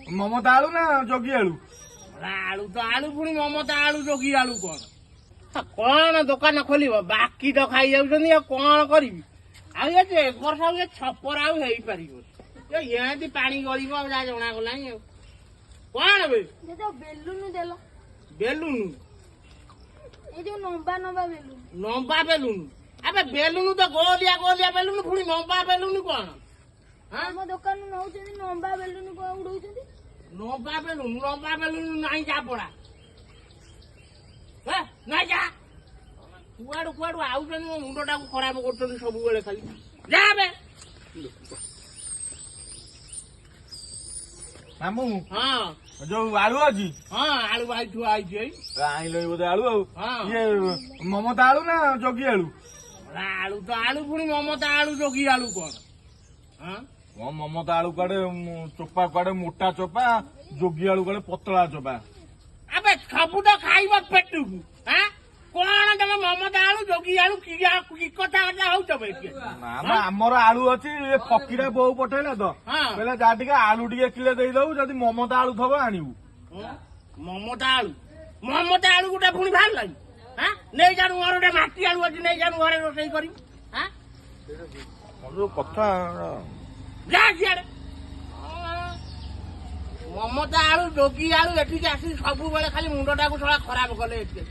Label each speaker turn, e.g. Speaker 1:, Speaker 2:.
Speaker 1: ମମତା ଆଳୁ ନା ଯୋଗୀ ଆଳୁ?
Speaker 2: ଆଳୁ ତ ଆଳୁ ପୁଣି ମମତା ଆଳୁ ଯୋଗୀ ଆଳୁ କଣ? କଣ ଦୋକାନ ଖୋଲିବ? ବାକି ତ ଖାଇଯାଉଛନ୍ତି ଆଉ କଣ କରିବି? ଆଉ ଏ ବର୍ଷ ଆଉ ଛପର ଆଉ ହେଇପାରିବନି। ଏମିତି ପାଣି ଗଳିବ ଆଉ ଯାହା ଜଣାଗଲାଣି ଆଉ। କଣ ବେ
Speaker 3: ବେଲୁନ ଦେଲ
Speaker 2: ବେଲୁନୁ?
Speaker 3: ଏଇ ଯୋଉ ଲମ୍ବା ଲମ୍ବା ବେଲୁନ।
Speaker 2: ଲମ୍ବା ବେଲୁନୁ? ଆବେ ବେଲୁନୁ ତ ଗୋଲିଆ ଗୋଲିଆ ବେଲୁନୁ, ପୁଣି ଲମ୍ବା ବେଲୁନୁ କଣ?
Speaker 3: ଆମ ଦୋକାନରୁ ନଉଛନ୍ତି ଲମ୍ବା ବେଲୁନ କଣ ଉଡଉଛନ୍ତି?
Speaker 2: ଲମ୍ବା ବେଲୁନୁ ନାହିଁ ଯା ପଡା। ନାଇଁ ଯା କୁଆଡୁ କୁଆଡୁ ଆଉଛନ୍ତି, ମୋ ମୁଣ୍ଡ ଟାକୁ ଖରାପ କରୁଛନ୍ତି ସବୁବେଳେ ଖାଲି। ଯା ବେ।
Speaker 1: ମାମୁଁ
Speaker 2: ହଁ
Speaker 1: ଯୋଉ ଆଳୁ ଅଛି?
Speaker 2: ହଁ ଆଳୁ ଭାଇ ଥୁଆ ହେଇଛି ଏଇ।
Speaker 1: ଆଣିଲ ବୋଧେ ଆଳୁ ଆଉ।
Speaker 2: ହଁ।
Speaker 1: ଇଏ ମମତା ଆଳୁ ନା ଯୋଗୀ ଆଳୁ?
Speaker 2: ଆଳୁ ତ ଆଳୁ, ପୁଣି ମମତା ଆଳୁ ଯୋଗୀ ଆଳୁ କଣ?
Speaker 1: କଣ ମମତା ଆଳୁ କୁଆଡେ ଚୋପା କୁଆଡେ ମୋଟା ଚୋପା, ଯୋଗୀ ଆଳୁ କୁଆଡେ ପତଳା ଚୋପା।
Speaker 2: ଆବେ ସବୁ ତ ଖାଇବ ପେଟକୁ। କଣ ତମେ ମମତା ଆଳୁ ଯୋଗୀ ଆଳୁ କି କଥା କଥା ହଉଛ?
Speaker 1: ନା ଆମର ଆଳୁ ଅଛି, ଏ ଫକୀରା ବୋଉ ପଠେଇଲା ତ, କହିଲା ଯା ଟିକେ ଆଳୁ ଟିକେ କିଲେ ଦେଇଦବୁ, ଯଦି ମମତା ଆଳୁ ଥବ ଆଣିବୁ।
Speaker 2: ମମତା ଆଳୁ ଗୋଟେ ପୁଣି ବାହାରିଲାଣି। ନେଇ ଜାଣୁ ଘର ଗୋଟେ ମାଟି ଆଳୁ ଅଛି, ନେଇ ଜାଣୁ ଘରେ ରୋଷେଇ କରିବୁ।
Speaker 1: ଯୋଉ କଥା
Speaker 2: ଯା ସିଆଡେ। ମମତା ଆଳୁ ଯୋଗୀ ଆଳୁ ଏଠିକି ଆସିକି ସବୁବେଳେ ଖାଲି ମୁଣ୍ଡ ଟାକୁ ଖରାପ କଲେ ଏଠି।